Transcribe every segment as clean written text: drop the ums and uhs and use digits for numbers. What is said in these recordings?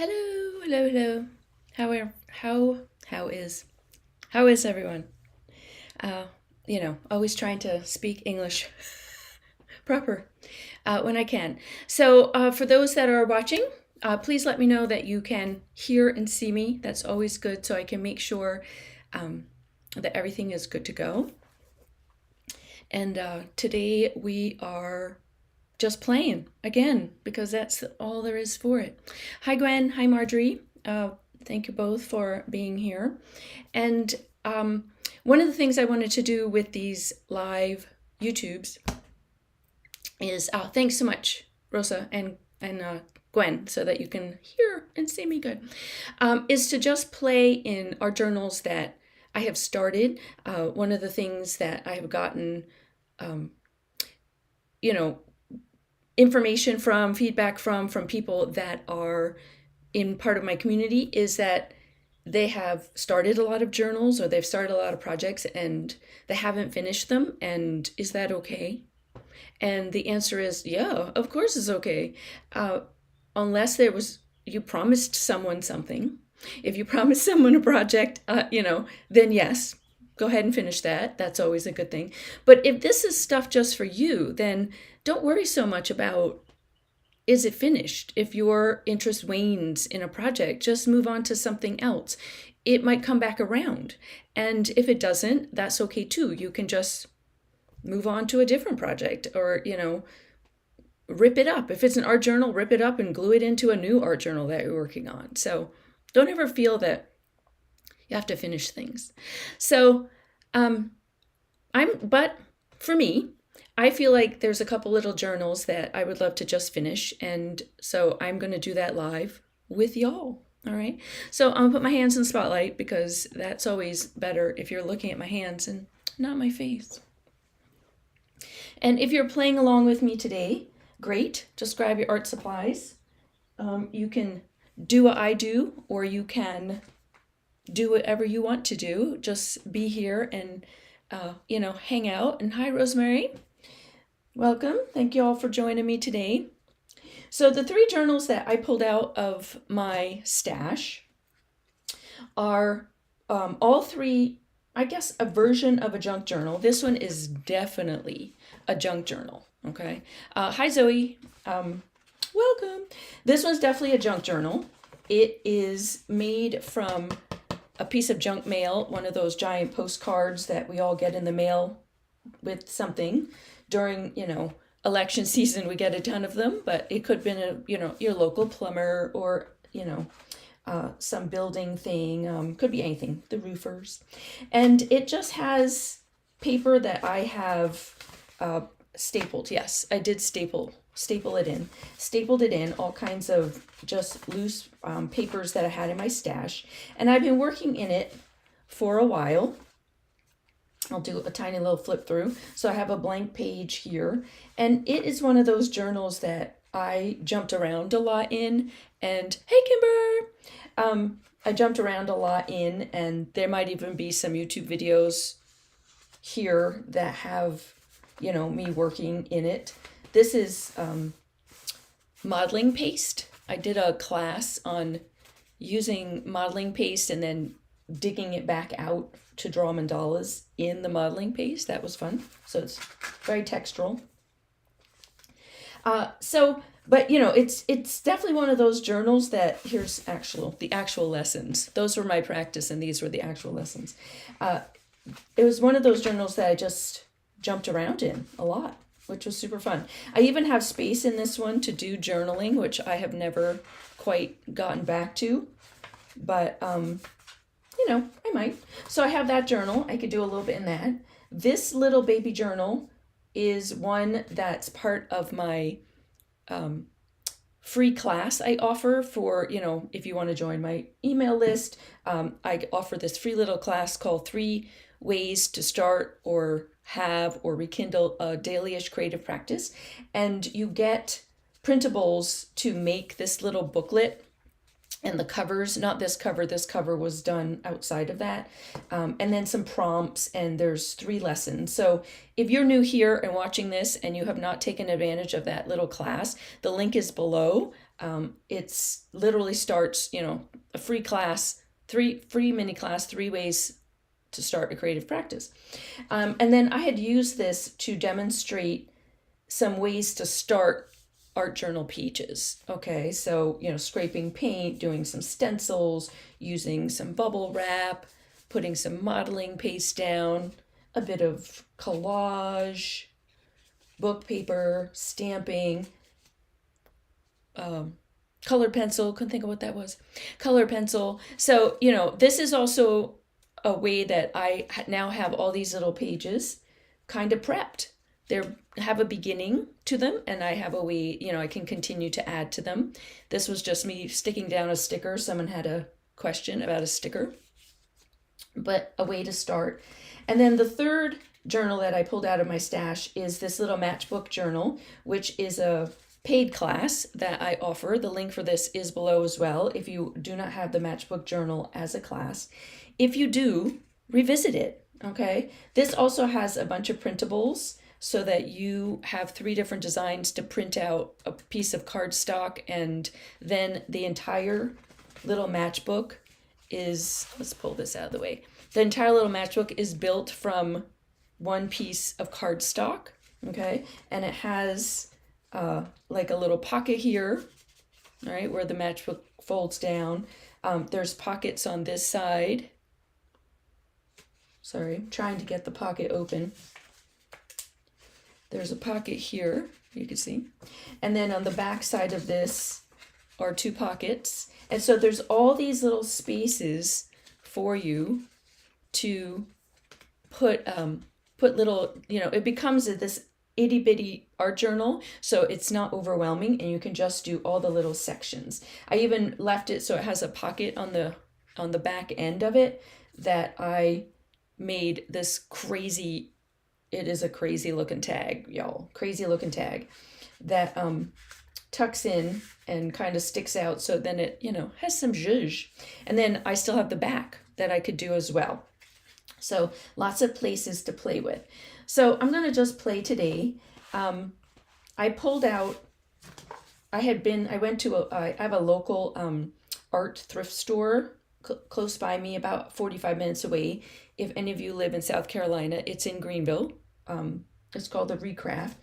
Hello, hello, hello. How is everyone? Uh, always trying to speak English proper when I can. So, for those that are watching, please let me know that you can hear and see me. That's always good, so I can make sure um, that everything is good to go. And today we are just playing again because that's all there is for it. Hi, Gwen. Hi, Marjorie. Thank you both for being here. And one of the things I wanted to do with these live YouTubes is thanks so much, Rosa and Gwen, so that you can hear and see me good, is to just play in our journals that I have started. One of the things that I have gotten, um, you know, information from, feedback from people that are in part of my community is that they have started a lot of journals or they've started a lot of projects and they haven't finished them. And is that okay? And the answer is, yeah, of course it's okay. Unless you promised someone something. If you promised someone a project, then yes, go ahead and finish that. That's always a good thing. But if this is stuff just for you, then don't worry so much about is it finished. If your interest wanes in a project, just move on to something else. It might come back around. And if it doesn't, that's okay too. You can just move on to a different project or, rip it up. If it's an art journal, rip it up and glue it into a new art journal that you're working on. So don't ever feel that you have to finish things. So, but for me, I feel like there's a couple little journals that I would love to just finish. And so I'm going to do that live with y'all. All right. So I'm going to put my hands in the spotlight because that's always better if you're looking at my hands and not my face. And if you're playing along with me today, great. Just grab your art supplies. You can do what I do, or you can do whatever you want to do. Just be here and, hang out. And hi, Rosemary. Welcome. Thank you all for joining me today. So the three journals that I pulled out of my stash are all three, I guess, a version of a junk journal. This one is definitely a junk journal. Okay. Hi, Zoe. Welcome. This one's definitely a junk journal. It is made from a piece of junk mail, one of those giant postcards that we all get in the mail with something. During, election season, we get a ton of them, but it could have been your local plumber or, some building thing, could be anything, the roofers. And it just has paper that I have stapled. Yes, I did stapled it in all kinds of just loose papers that I had in my stash. And I've been working in it for a while. I'll do a tiny little flip through. So I have a blank page here, and it is one of those journals that I jumped around a lot in. And hey, Kimber, I jumped around a lot in, and there might even be some YouTube videos here that have, me working in it. This is modeling paste. I did a class on using modeling paste and then digging it back out to draw mandalas in the modeling paste. That was fun. So it's very textural. But it's definitely one of those journals that here's the actual lessons. Those were my practice and these were the actual lessons. It was one of those journals that I just jumped around in a lot, which was super fun. I even have space in this one to do journaling, which I have never quite gotten back to, but I might. So I have that journal. I could do a little bit in that. This little baby journal is one that's part of my free class I offer for, if you want to join my email list. I offer this free little class called 3 Ways to Start or Have or Rekindle a Daily-ish Creative Practice. And you get printables to make this little booklet. And the covers, not this cover was done outside of that. And then some prompts, and there's 3 lessons. So if you're new here and watching this and you have not taken advantage of that little class, the link is below. It's literally starts, a free class, free mini class, 3 ways to start a creative practice. And then I had used this to demonstrate some ways to start art journal pages. Okay, so, scraping paint, doing some stencils, using some bubble wrap, putting some modeling paste down, a bit of collage, book paper, stamping, colored pencil, couldn't think of what that was, color pencil. So, this is also a way that I now have all these little pages kind of prepped. They have a beginning to them, and I have a way, I can continue to add to them. This was just me sticking down a sticker. Someone had a question about a sticker, but a way to start. And then the third journal that I pulled out of my stash is this little matchbook journal, which is a paid class that I offer. The link for this is below as well if you do not have the matchbook journal as a class. If you do, revisit it, okay? This also has a bunch of printables so that you have 3 different designs to print out a piece of cardstock, and then the entire little matchbook is, let's pull this out of the way. The entire little matchbook is built from one piece of cardstock, okay? And it has like a little pocket here, all right, where the matchbook folds down. There's pockets on this side. Sorry, I'm trying to get the pocket open. There's a pocket here, you can see. And then on the back side of this are 2 pockets. And so there's all these little spaces for you to put little, it becomes this itty bitty art journal, so it's not overwhelming, and you can just do all the little sections. I even left it so it has a pocket on the back end of it that I made this crazy, it is a crazy looking tag, y'all, crazy looking tag that tucks in and kind of sticks out, so then it, has some zhuzh. And then I still have the back that I could do as well. So lots of places to play with. So I'm going to just play today. I pulled out, I have a local art thrift store close by me, about 45 minutes away. If any of you live in South Carolina, it's in Greenville. It's called the Recraft.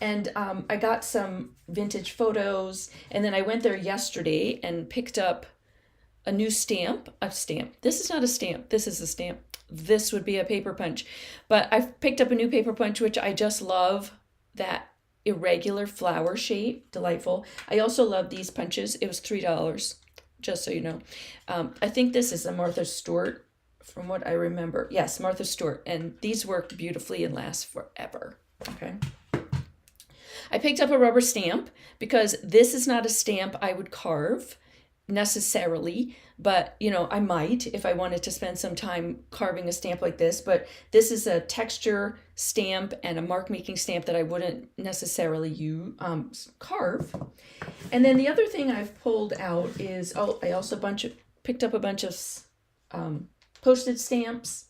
And I got some vintage photos, and then I went there yesterday and picked up a new stamp. This is not a stamp. This is a stamp. This would be a paper punch. But I've picked up a new paper punch, which I just love, that irregular flower shape. Delightful. I also love these punches. It was $3, just so you know. I think this is a Martha Stewart, from what I remember. Yes, Martha Stewart. And these work beautifully and last forever. Okay. I picked up a rubber stamp because this is not a stamp I would carve necessarily, but I might if I wanted to spend some time carving a stamp like this. But this is a texture stamp and a mark making stamp that I wouldn't necessarily carve. And then the other thing I've pulled out is, I also picked up a bunch of postage stamps.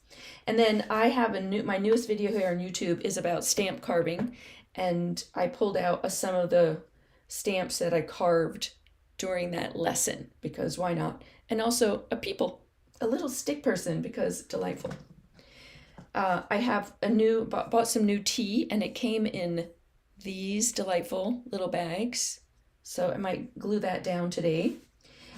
And then I have my newest video here on YouTube is about stamp carving, and I pulled out some of the stamps that I carved during that lesson, because why not? And also a little stick person, because delightful. I have bought some new tea, and it came in these delightful little bags. So I might glue that down today.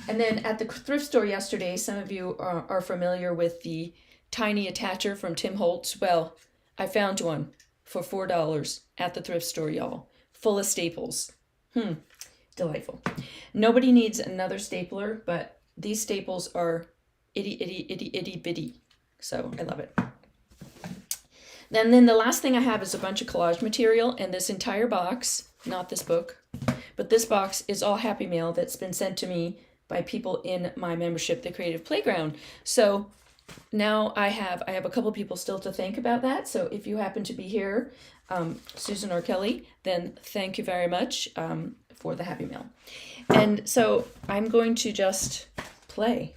And then at the thrift store yesterday, some of you are familiar with the tiny attacher from Tim Holtz. Well, I found one for $4 at the thrift store, y'all, full of staples. Delightful. Nobody needs another stapler, but these staples are itty bitty. So I love it. Then the last thing I have is a bunch of collage material, and this entire box, not this book, but this box is all Happy Mail that's been sent to me by people in my membership, The Creative Playground. So now I have a couple people still to thank about that. So if you happen to be here, Susan or Kelly, then thank you very much for the Happy Mail. And so I'm going to just play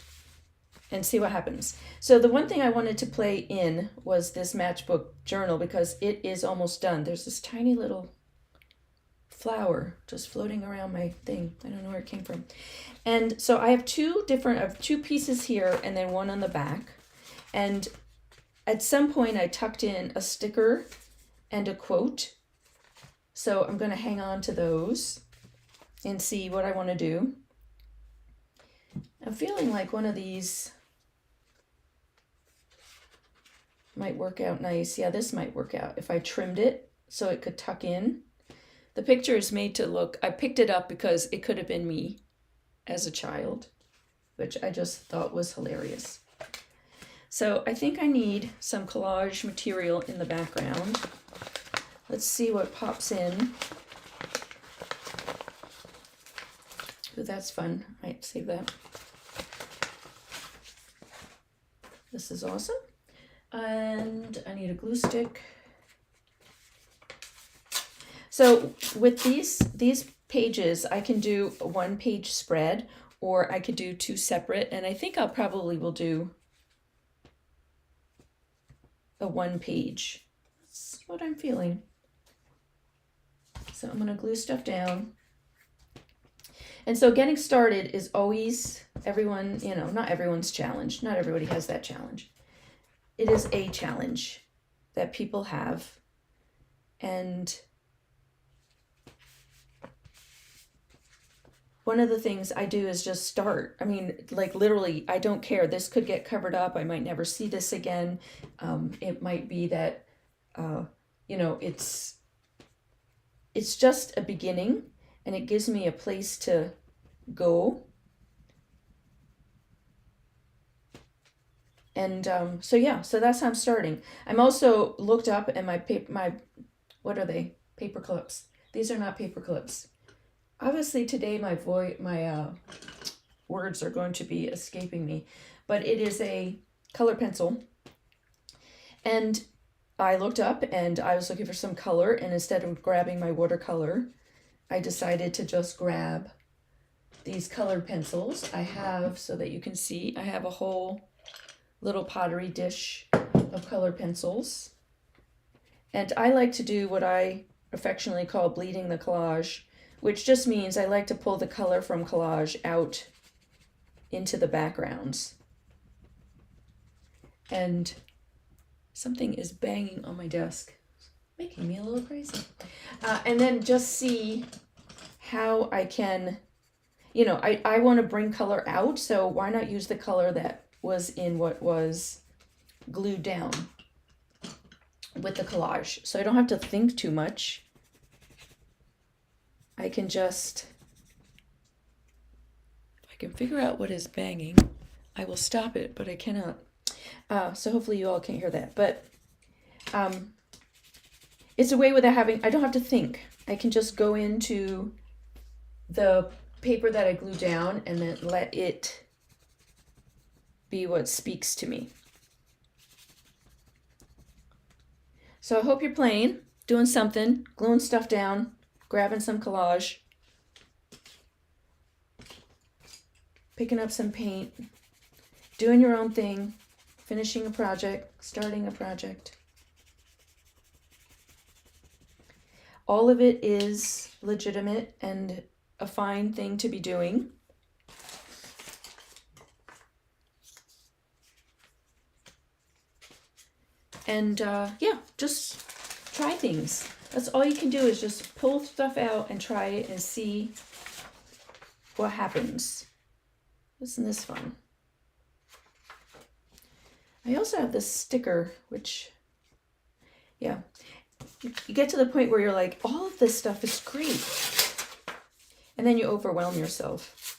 and see what happens. So the one thing I wanted to play in was this matchbook journal, because it is almost done. There's this tiny little flower just floating around my thing. I don't know where it came from. And so I have two pieces here and then one on the back. And at some point I tucked in a sticker and a quote. So I'm going to hang on to those and see what I want to do. I'm feeling like one of these might work out nice. Yeah, this might work out if I trimmed it so it could tuck in. The picture is made to look, I picked it up because it could have been me as a child, which I just thought was hilarious. So I think I need some collage material in the background. Let's see what pops in. Ooh, that's fun. I might save that. This is awesome. And I need a glue stick. So with these pages, I can do a 1-page spread, or I could do 2 separate, and I think I'll probably will do a 1-page. That's what I'm feeling. So I'm gonna glue stuff down. And so getting started is always everyone, you know, not everyone's challenge. Not everybody has that challenge. It is a challenge that people have. And one of the things I do is just start. I mean, like literally, I don't care. This could get covered up. I might never see this again. It might be that, you know, it's just a beginning, and it gives me a place to go. And so yeah, so that's how I'm starting. I'm also looked up, and my what are they? Paper clips. These are not paper clips. Obviously today my words are going to be escaping me, but it is a color pencil. And I looked up and I was looking for some color, and instead of grabbing my watercolor, I decided to just grab these colored pencils. I have, so that you can see, I have a whole little pottery dish of colored pencils. And I like to do what I affectionately call bleeding the collage, which just means I like to pull the color from collage out into the backgrounds. And something is banging on my desk, making me a little crazy. And then just see how I can, you know, I want to bring color out, so why not use the color that was in what was glued down with the collage. So I don't have to think too much. I can just, if I can figure out what is banging, I will stop it, but I cannot. So hopefully you all can't hear that. But it's a way without having, I don't have to think. I can just go into the paper that I glue down and then let it be what speaks to me. So I hope you're playing, doing something, gluing stuff down, grabbing some collage, picking up some paint, doing your own thing, finishing a project, starting a project. All of it is legitimate and a fine thing to be doing. And yeah, just try things. That's all you can do, is just pull stuff out and try it and see what happens. Isn't this fun? I also have this sticker, which, yeah, you get to the point where you're like, all of this stuff is great. And then you overwhelm yourself.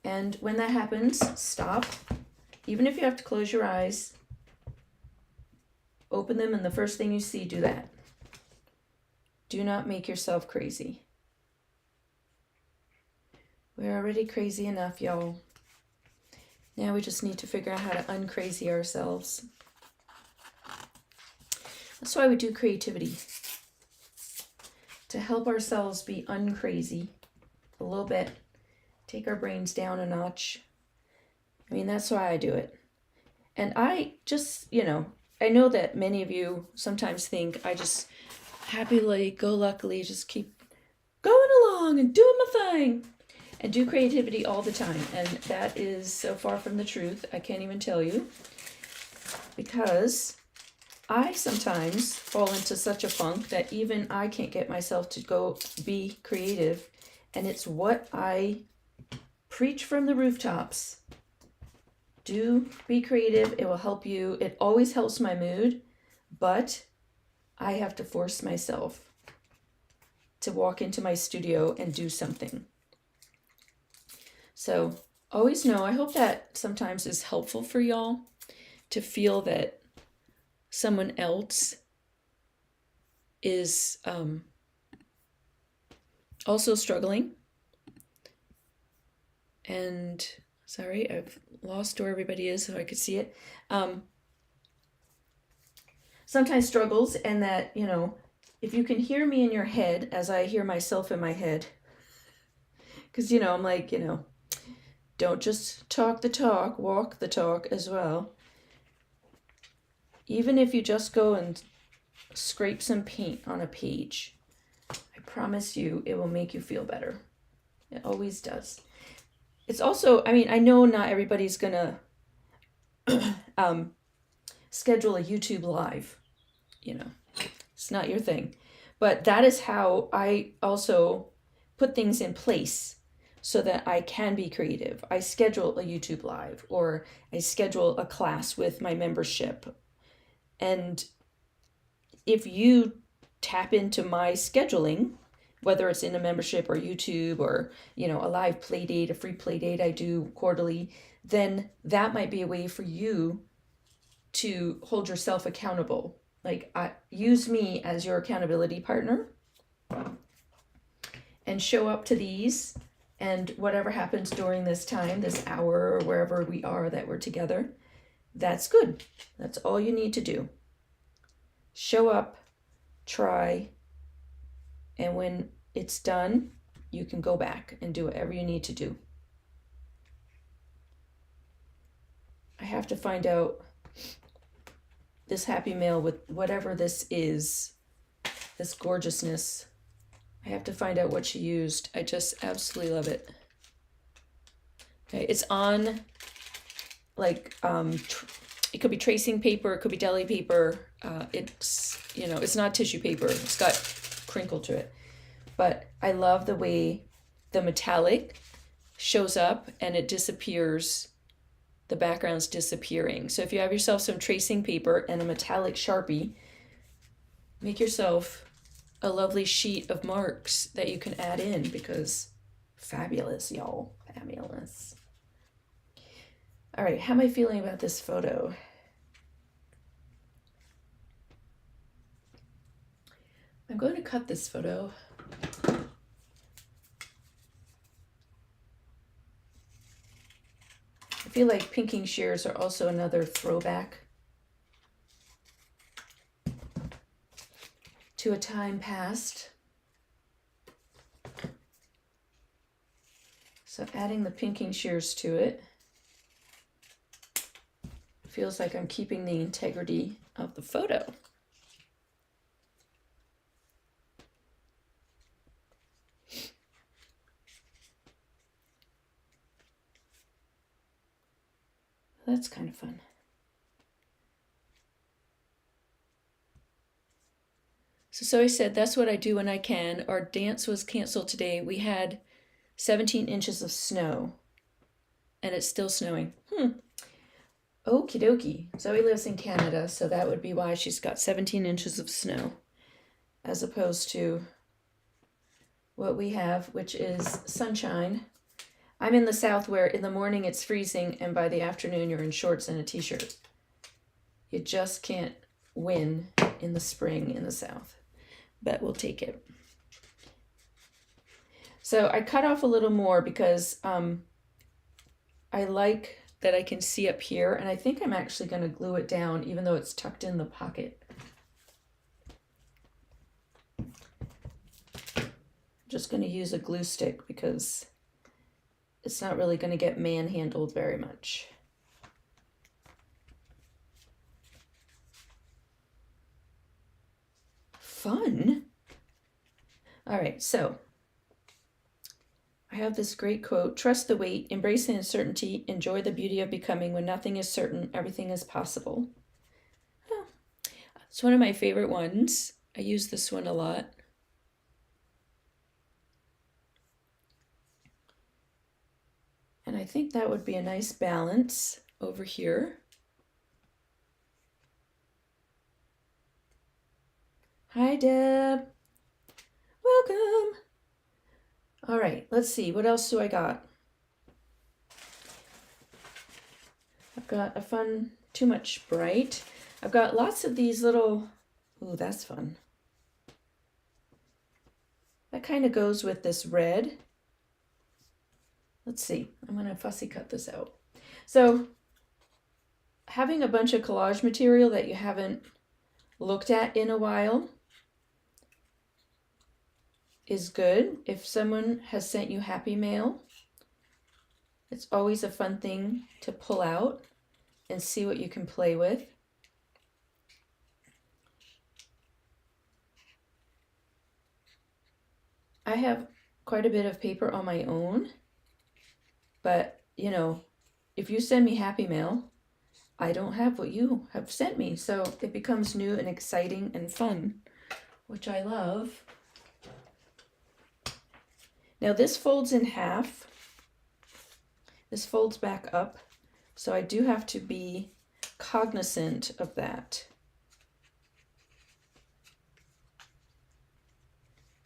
And when that happens, stop. Even if you have to close your eyes, open them, and the first thing you see, do that. Do not make yourself crazy. We're already crazy enough, y'all. Now we just need to figure out how to uncrazy ourselves. That's why we do creativity. To help ourselves be uncrazy a little bit. Take our brains down a notch. I mean, that's why I do it. And I just, you know, I know that many of you sometimes think I just happily go luckily just keep going along and doing my thing and do creativity all the time. And that is so far from the truth, I can't even tell you, because I sometimes fall into such a funk that even I can't get myself to go be creative. And it's what I preach from the rooftops. Do be creative. It will help you. It always helps my mood, but I have to force myself to walk into my studio and do something. So always know, I hope that sometimes is helpful for y'all to feel that someone else is also struggling. And sorry, I've lost where everybody is so I could see it. Sometimes struggles, and that, you know, if you can hear me in your head as I hear myself in my head, because, you know, I'm like, you know, don't just talk the talk, walk the talk as well. Even if you just go and scrape some paint on a page, I promise you it will make you feel better. It always does. It's also, I mean, I know not everybody's gonna schedule a YouTube live, you know, it's not your thing. But that is how I also put things in place so that I can be creative. I schedule a YouTube live, or I schedule a class with my membership. And if you tap into my scheduling, whether it's in a membership or YouTube or, you know, a live play date, a free play date I do quarterly, then that might be a way for you to hold yourself accountable. Like, use me as your accountability partner and show up to these, and whatever happens during this time, this hour or wherever we are that we're together, that's good. That's all you need to do. Show up, try, and when it's done, you can go back and do whatever you need to do. I have to find out this happy mail with whatever this is, this gorgeousness. I have to find out what she used. I just absolutely love it. Okay, it's on, like, it could be tracing paper, it could be deli paper. It's, you know, it's not tissue paper. It's got crinkle to it. But I love the way the metallic shows up and it disappears. The background's disappearing. So if you have yourself some tracing paper and a metallic Sharpie, make yourself a lovely sheet of marks that you can add in, because fabulous, y'all. Fabulous. All right, how am I feeling about this photo? I'm going to cut this photo. I feel like pinking shears are also another throwback to a time past. So adding the pinking shears to it feels like I'm keeping the integrity of the photo. That's kind of fun. So I said, that's what I do when I can. Our dance was canceled today. We had 17 inches of snow, and it's still snowing. Okie dokie. Zoe lives in Canada, so that would be why she's got 17 inches of snow, as opposed to what we have, which is sunshine. I'm in the South, where in the morning it's freezing, and by the afternoon you're in shorts and a t-shirt. You just can't win in the spring in the South, but we'll take it. So I cut off a little more because I like that I can see up here, and I think I'm actually going to glue it down even though it's tucked in the pocket. I'm just going to use a glue stick because it's not really going to get manhandled very much. Fun. All right, so I have this great quote: trust the wait, embrace the uncertainty, enjoy the beauty of becoming. When nothing is certain, everything is possible. Oh, it's one of my favorite ones. I use this one a lot. And I think that would be a nice balance over here. Hi, Deb. Welcome. All right, let's see. What else do I got? I've got a fun, too much bright. I've got lots of these little, ooh, that's fun. That kind of goes with this red. Let's see, I'm gonna fussy cut this out. So having a bunch of collage material that you haven't looked at in a while is good. If someone has sent you happy mail, it's always a fun thing to pull out and see what you can play with. I have quite a bit of paper on my own, but you know, if you send me happy mail, I don't have what you have sent me, so it becomes new and exciting and fun, which I love. Now this folds in half. This folds back up, so I do have to be cognizant of that.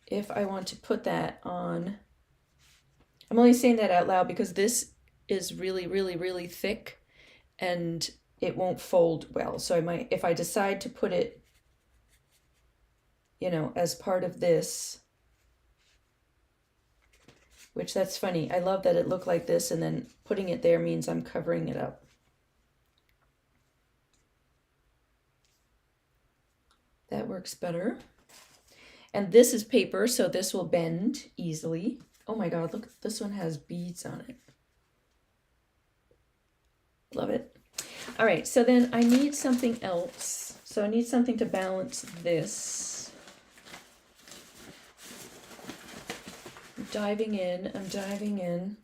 If I want to put that on, I'm only saying that out loud because this is really, really, really thick and it won't fold well. So I might, if I decide to put it, you know, as part of this, which that's funny. I love that it looked like this, and then putting it there means I'm covering it up. That works better. And this is paper, so this will bend easily. Oh my God, look, this one has beads on it. Love it. All right, so then I need something else. So I need something to balance this. I'm diving in, I'm diving in.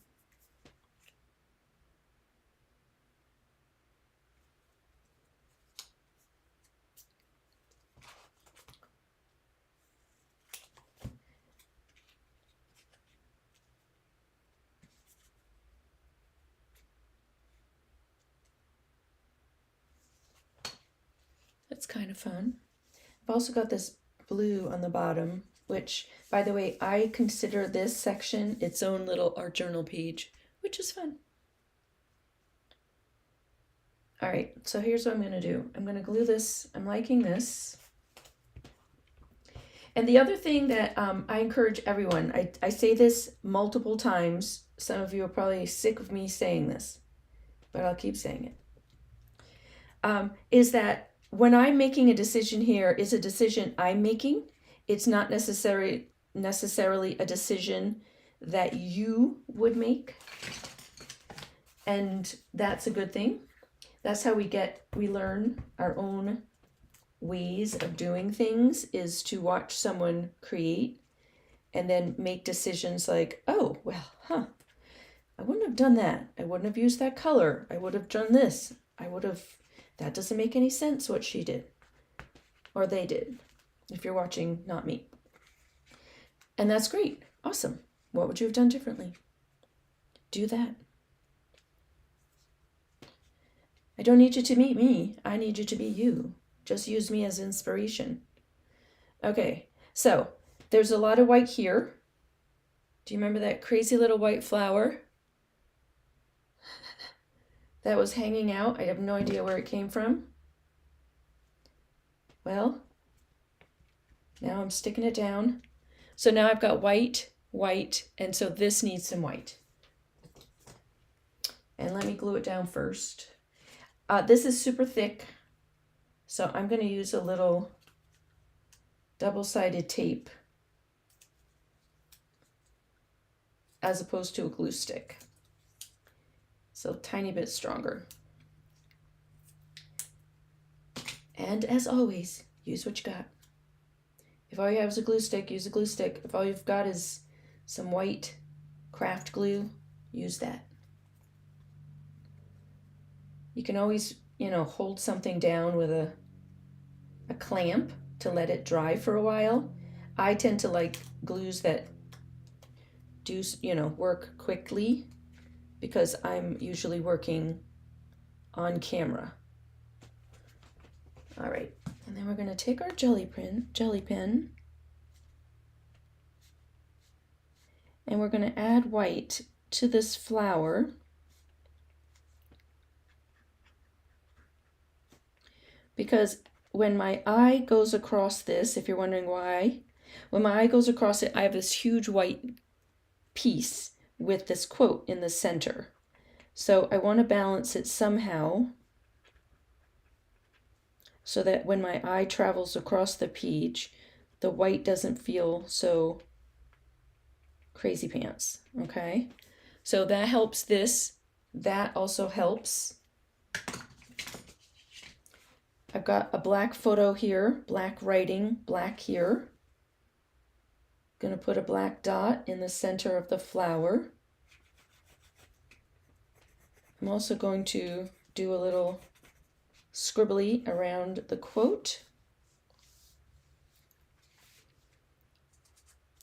That's kind of fun. I've also got this blue on the bottom, which, by the way, I consider this section its own little art journal page, which is fun. All right, so here's what I'm going to do. I'm going to glue this. I'm liking this. And the other thing that I encourage everyone, I say this multiple times. Some of you are probably sick of me saying this, but I'll keep saying it. Is that when I'm making a decision here, is a decision I'm making. It's not necessarily a decision that you would make. And that's a good thing. That's how we learn our own ways of doing things, is to watch someone create and then make decisions like, oh, well, I wouldn't have done that. I wouldn't have used that color. I would have done this. That doesn't make any sense what she did or they did, if you're watching, not me. And that's great. Awesome. What would you have done differently? Do that. I don't need you to meet me. I need you to be you. Just use me as inspiration. Okay, so there's a lot of white here. Do you remember that crazy little white flower that was hanging out? I have no idea where it came from. Well, now I'm sticking it down. So now I've got white, and so this needs some white. And let me glue it down first. This is super thick, so I'm going to use a little double-sided tape as opposed to a glue stick. So a tiny bit stronger. And as always, use what you got. If all you have is a glue stick, use a glue stick. If all you've got is some white craft glue, use that. You can always, hold something down with a clamp to let it dry for a while. I tend to like glues that do, work quickly because I'm usually working on camera. All right, and then we're going to take our jelly pen, and we're going to add white to this flower. Because when my eye goes across this, if you're wondering why, when my eye goes across it, I have this huge white piece with this quote in the center. So I want to balance it somehow so that when my eye travels across the page, the white doesn't feel so crazy pants, okay? So that helps this. That also helps. I've got a black photo here, black writing, black here. Going to put a black dot in the center of the flower. I'm also going to do a little scribbly around the quote.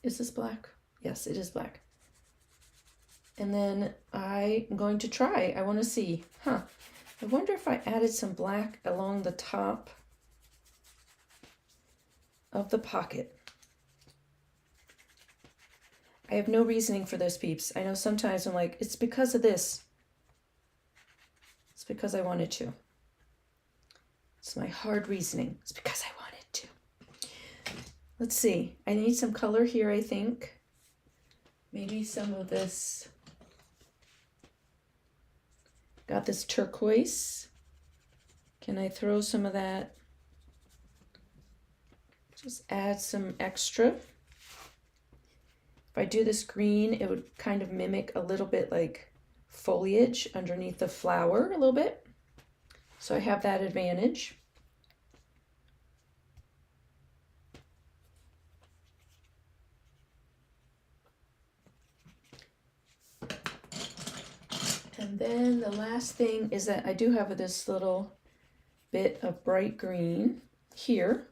Is this black? Yes, it is black. And then I'm going to try. I want to see. I wonder if I added some black along the top of the pocket. I have no reasoning for this, peeps. I know sometimes I'm like, it's because of this. It's because I wanted to. It's my hard reasoning. It's because I wanted to. Let's see. I need some color here, I think. Maybe some of this. Got this turquoise. Can I throw some of that? Just add some extra. If I do this green, it would kind of mimic a little bit like foliage underneath the flower a little bit. So I have that advantage. And then the last thing is that I do have this little bit of bright green here.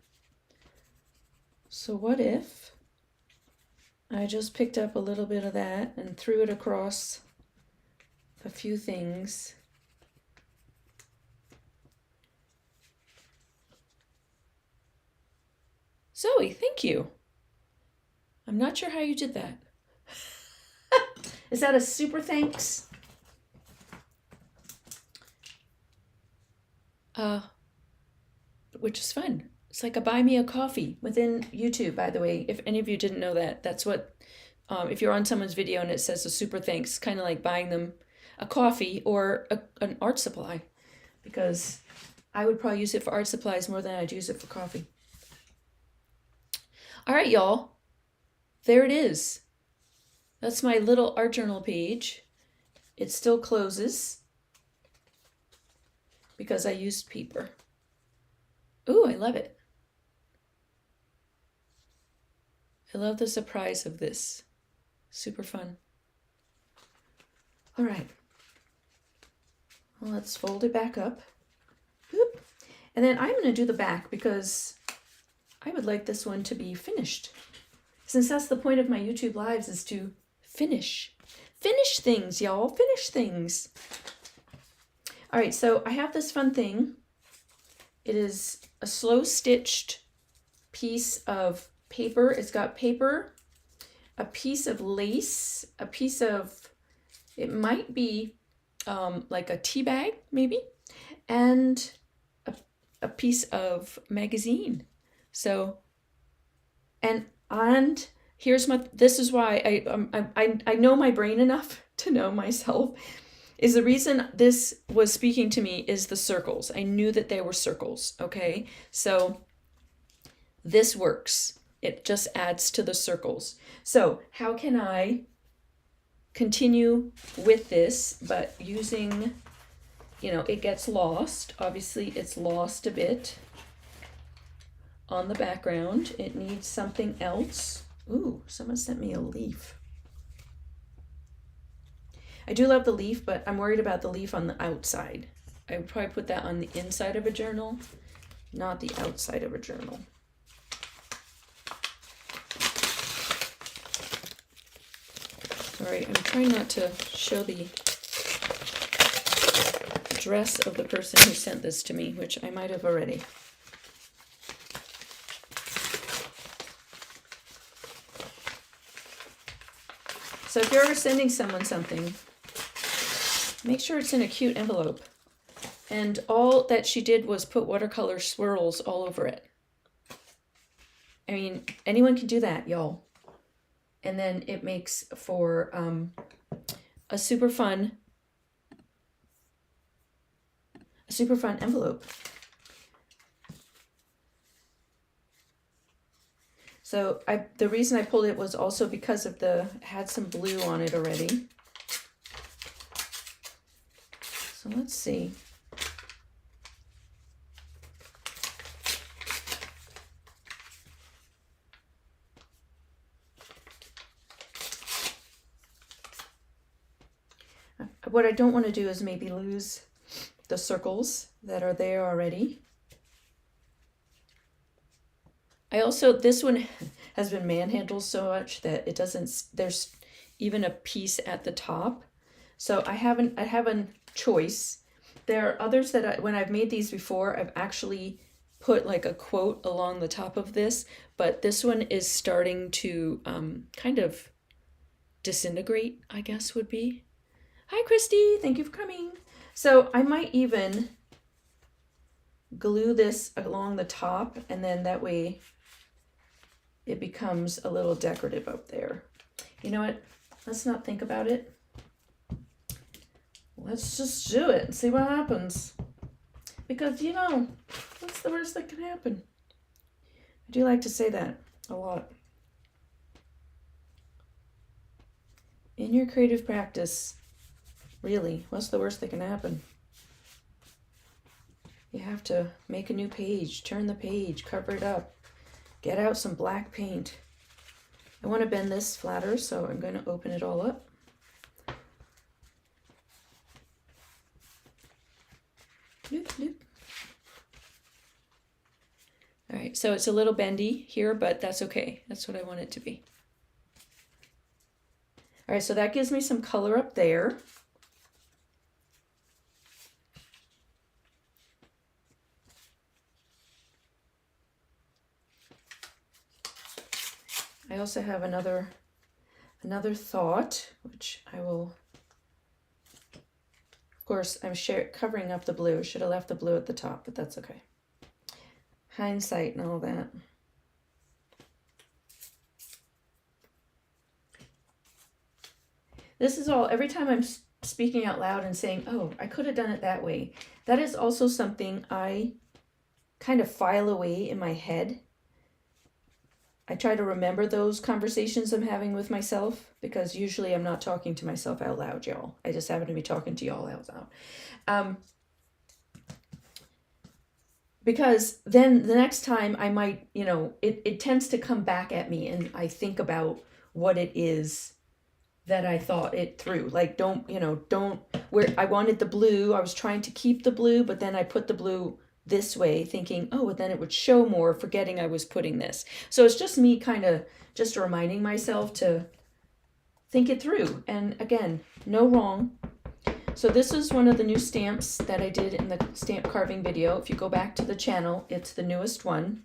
So what if I just picked up a little bit of that and threw it across a few things. Zoe, thank you. I'm not sure how you did that. Is that a super thanks? Which is fun. It's like a buy me a coffee within YouTube, by the way. If any of you didn't know that, that's what, if you're on someone's video and it says a super thanks, kind of like buying them a coffee or an art supply, because I would probably use it for art supplies more than I'd use it for coffee. All right, y'all. There it is. That's my little art journal page. It still closes because I used paper. Ooh, I love it. I love the surprise of this. Super fun. All right. Well, let's fold it back up. Oop. And then I'm going to do the back because I would like this one to be finished. Since that's the point of my YouTube lives, is to finish. Finish things, y'all. Finish things. All right, so I have this fun thing. It is a slow stitched piece of paper. It's got paper, a piece of lace, a piece of, it might be like a tea bag maybe, and a piece of magazine. So, and here's this is why I know my brain enough to know myself, is the reason this was speaking to me is the circles. I knew that they were circles, okay? So this works. It just adds to the circles. So how can I continue with this, but using, it gets lost. Obviously it's lost a bit. on the background. It needs something else. Ooh, someone sent me a leaf. I do love the leaf, but I'm worried about the leaf on the outside. I would probably put that on the inside of a journal, not the outside of a journal. Sorry, I'm trying not to show the address of the person who sent this to me, which I might have already. So if you're ever sending someone something, make sure it's in a cute envelope. And all that she did was put watercolor swirls all over it. I mean, anyone can do that, y'all. And then it makes for a super fun envelope. So the reason I pulled it was also because of had some blue on it already. So let's see. What I don't want to do is maybe lose the circles that are there already. This one has been manhandled so much that it doesn't, there's even a piece at the top. So I have a choice. There are others that when I've made these before, I've actually put like a quote along the top of this, but this one is starting to kind of disintegrate, I guess would be. Hi, Christy, thank you for coming. So I might even glue this along the top, and then that way it becomes a little decorative up there. You know what? Let's not think about it. Let's just do it and see what happens. Because, you know, what's the worst that can happen? I do like to say that a lot. In your creative practice, really, what's the worst that can happen? You have to make a new page, turn the page, cover it up, get out some black paint. I want to bend this flatter, so I'm going to open it all up. Bloop, bloop. All right, so it's a little bendy here, but that's okay. That's what I want it to be. All right, so that gives me some color up there. I also have another thought, which I will, of course, I'm covering up the blue. Should have left the blue at the top, but that's okay. Hindsight and all that. This is all, every time I'm speaking out loud and saying, oh, I could have done it that way. That is also something I kind of file away in my head. I try to remember those conversations I'm having with myself, because usually I'm not talking to myself out loud, y'all. I just happen to be talking to y'all out loud. Because then the next time I might, you know, it tends to come back at me, and I think about what it is that I thought it through. Like, where I wanted the blue, I was trying to keep the blue, but then I put the blue this way thinking, oh, but then it would show more, forgetting I was putting this. So it's just me kind of just reminding myself to think it through. And again, no wrong. So this is one of the new stamps that I did in the stamp carving video. If you go back to the channel, it's the newest one.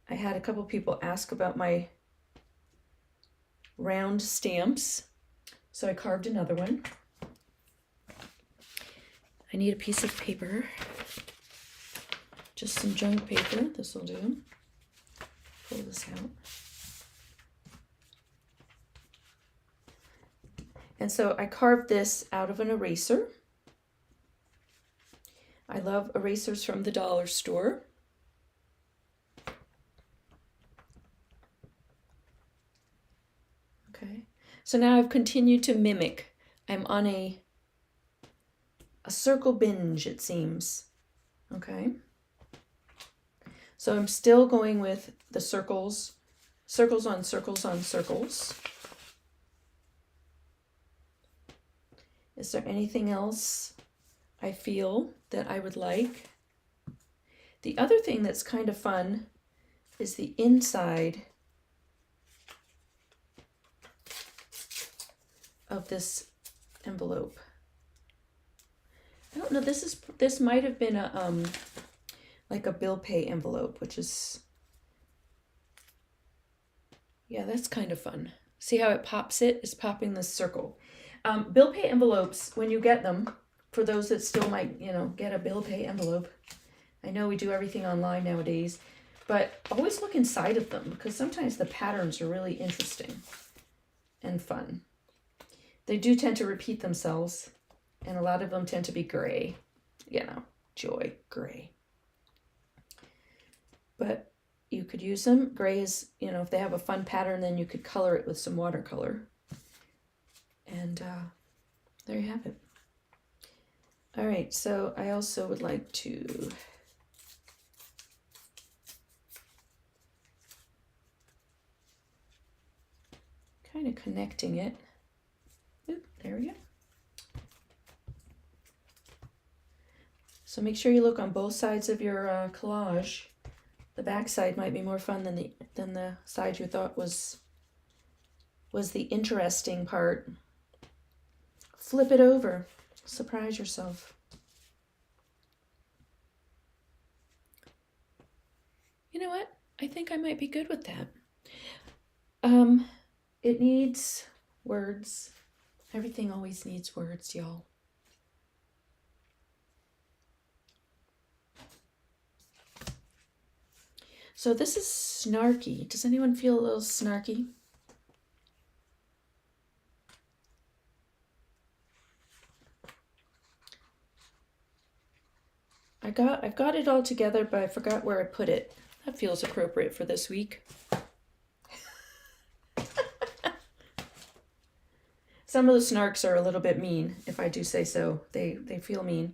I had a couple people ask about my round stamps, so I carved another one. I need a piece of paper, just some junk paper. This will do. Pull this out. And so I carved this out of an eraser. I love erasers from the dollar store. Okay, so now I've continued to mimic. I'm on a a circle binge, it seems. Okay. So I'm still going with the circles, circles on circles on circles. Is there anything else I feel that I would like? The other thing that's kind of fun is the inside of this envelope. I don't know, this might have been a like a bill pay envelope, which is, yeah, that's kind of fun. See how it pops it? It's popping this circle. Bill pay envelopes, when you get them, for those that still might, get a bill pay envelope. I know we do everything online nowadays, but always look inside of them because sometimes the patterns are really interesting and fun. They do tend to repeat themselves, and a lot of them tend to be gray, joy, gray. But you could use them. Gray is, if they have a fun pattern, then you could color it with some watercolor. And there you have it. All right, so I also would like to kind of connecting it. Oop, there we go. So make sure you look on both sides of your collage. The back side might be more fun than the side you thought was the interesting part. Flip it over. Surprise yourself. You know what? I think I might be good with that. It needs words. Everything always needs words, y'all. So this is snarky. Does anyone feel a little snarky? I've got it all together, but I forgot where I put it. That feels appropriate for this week. Some of the snarks are a little bit mean, if I do say so. They feel mean.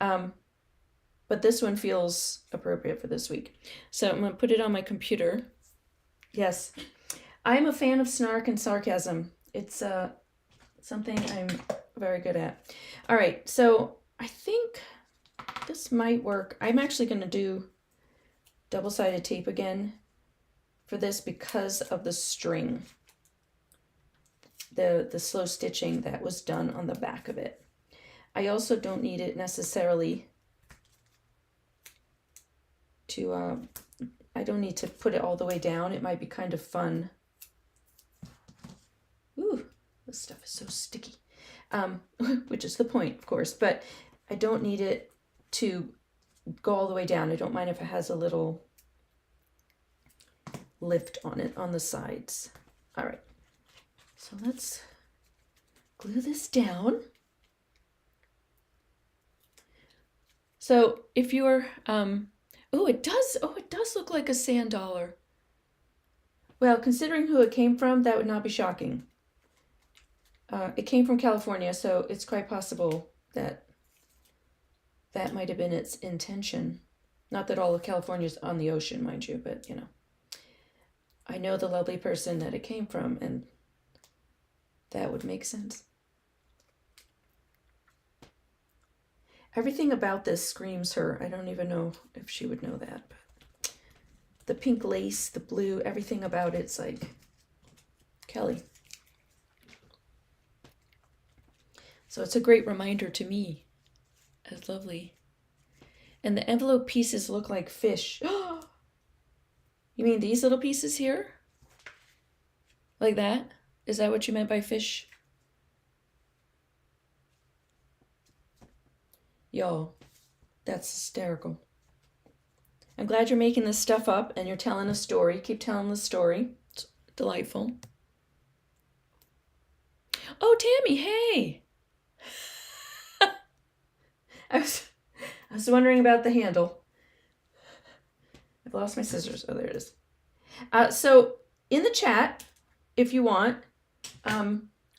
But this one feels appropriate for this week. So I'm going to put it on my computer. Yes, I'm a fan of snark and sarcasm. It's something I'm very good at. All right, so I think this might work. I'm actually going to do double-sided tape again for this because of the string, the slow stitching that was done on the back of it. I also don't need it necessarily to, I don't need to put it all the way down. It might be kind of fun. Ooh, this stuff is so sticky, which is the point, of course, but I don't need it to go all the way down. I don't mind if it has a little lift on it on the sides. All right, so let's glue this down. So if you're, it does look like a sand dollar. Well, considering who it came from, that would not be shocking. It came from California, so it's quite possible that that might have been its intention. Not that all of California is on the ocean, mind you, but I know the lovely person that it came from, and that would make sense. Everything about this screams her. I don't even know if she would know that, but the pink lace, the blue, everything about it's like Kelly. So it's a great reminder to me. That's lovely. And the envelope pieces look like fish. You mean these little pieces here? Like that? Is that what you meant by fish? Y'all, that's hysterical. I'm glad you're making this stuff up and you're telling a story. Keep telling the story. It's delightful. Oh, Tammy, hey! I was wondering about the handle. I've lost my scissors. Oh, there it is. So in the chat, if you want,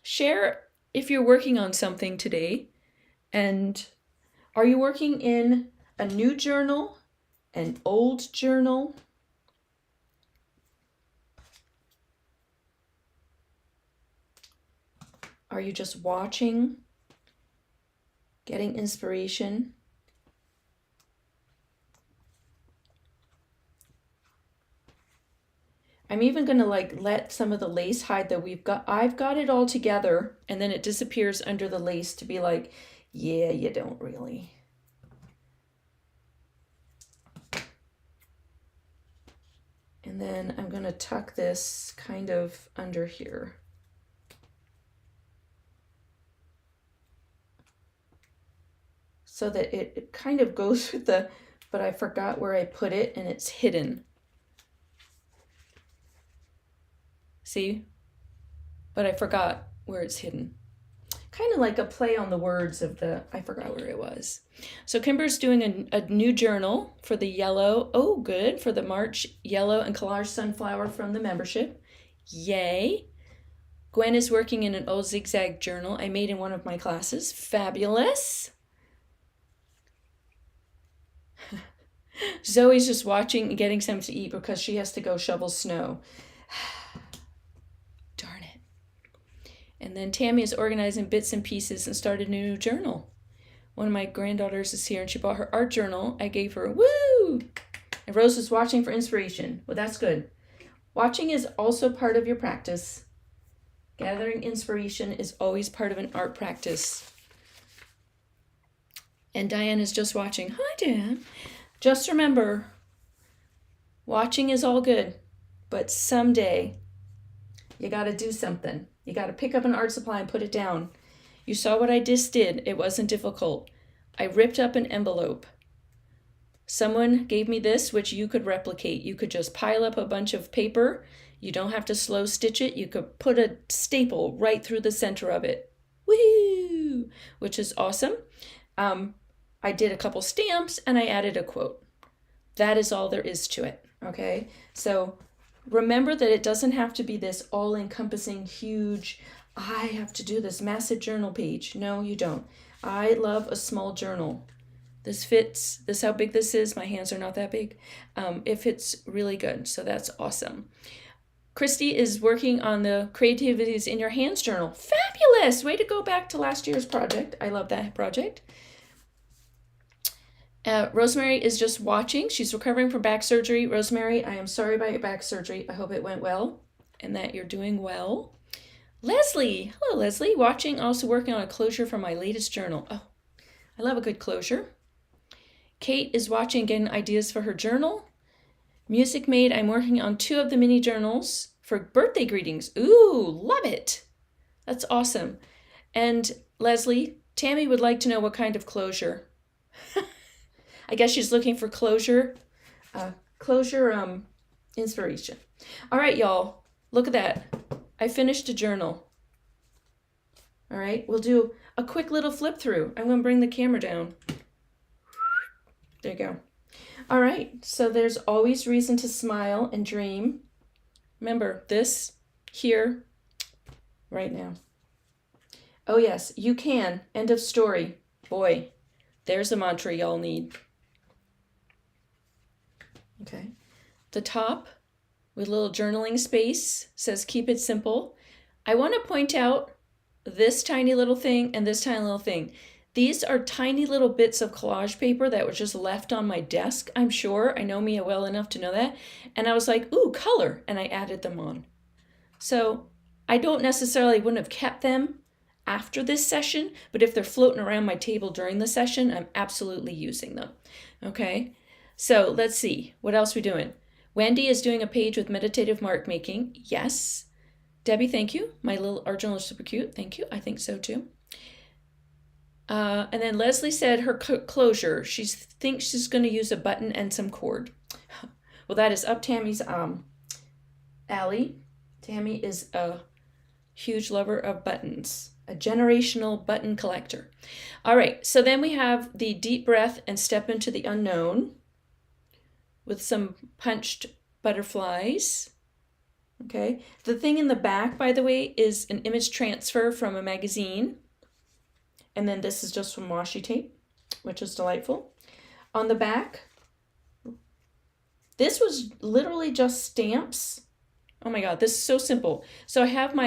share if you're working on something today and Are you working in a new journal, an old journal? Are you just watching, getting inspiration? I'm even gonna like let some of the lace hide that I've got it all together, and then it disappears under the lace to be like, yeah, you don't really. And then I'm gonna tuck this kind of under here. So that it kind of goes with the, but I forgot where I put it and it's hidden. See? But I forgot where it's hidden. Kind of like a play on the words of the, I forgot where it was. So Kimber's doing a new journal for the yellow, oh good, for the March yellow and collage sunflower from the membership. Yay. Gwen is working in an old zigzag journal I made in one of my classes. Fabulous. Zoe's just watching and getting something to eat because she has to go shovel snow. Darn it. And then Tammy is organizing bits and pieces and started a new journal. One of my granddaughters is here and she bought her art journal. I gave her a woo! And Rose is watching for inspiration. Well, that's good. Watching is also part of your practice. Gathering inspiration is always part of an art practice. And Diane is just watching. Hi, Diane. Just remember, watching is all good, but someday you got to do something. You got to pick up an art supply and put it down. You saw what I just did. It wasn't difficult. I ripped up an envelope. Someone gave me this, which you could replicate. You could just pile up a bunch of paper. You don't have to slow stitch it. You could put a staple right through the center of it. Woo! Which is awesome. I did a couple stamps and I added a quote. That is all there is to it, okay? So remember that it doesn't have to be this all-encompassing, huge, I have to do this massive journal page. No, you don't. I love a small journal. This fits, this how big this is. My hands are not that big. It fits really good, so that's awesome. Christy is working on the Creativities in Your Hands journal. Fabulous! Way to go back to last year's project. I love that project. Rosemary is just watching. She's recovering from back surgery. Rosemary, I am sorry about your back surgery. I hope it went well and that you're doing well. Leslie, hello Leslie, watching, also working on a closure for my latest journal. Oh, I love a good closure. Kate is watching, getting ideas for her journal. Music Made, I'm working on 2 of the mini journals for birthday greetings. Ooh, love it. That's awesome. And Leslie, Tammy would like to know what kind of closure. I guess she's looking for closure inspiration. All right, y'all, look at that. I finished a journal. All right, we'll do a quick little flip through. I'm gonna bring the camera down. There you go. All right, so there's always reason to smile and dream. Remember this, here, right now. Oh yes, you can, end of story. Boy, there's a mantra y'all need. Okay, the top with a little journaling space says keep it simple. I want to point out this tiny little thing and this tiny little thing. These are tiny little bits of collage paper that were just left on my desk, I'm sure. I know Mia well enough to know that. And I was like, ooh, color, and I added them on. So I don't necessarily wouldn't have kept them after this session, but if they're floating around my table during the session, I'm absolutely using them. Okay. So let's see, what else are we doing? Wendy is doing a page with meditative mark making. Yes. Debbie, thank you. My little art journal is super cute. Thank you. I think so too. And then Leslie said her closure. She thinks she's going to use a button and some cord. Well, that is up Tammy's alley. Tammy is a huge lover of buttons, a generational button collector. All right, so then we have the deep breath and step into the unknown with some punched butterflies. Okay, the thing in the back, by the way, is an image transfer from a magazine. And then this is just from washi tape. which is delightful. On the back, this was literally just stamps. Oh my God, this is so simple. So I have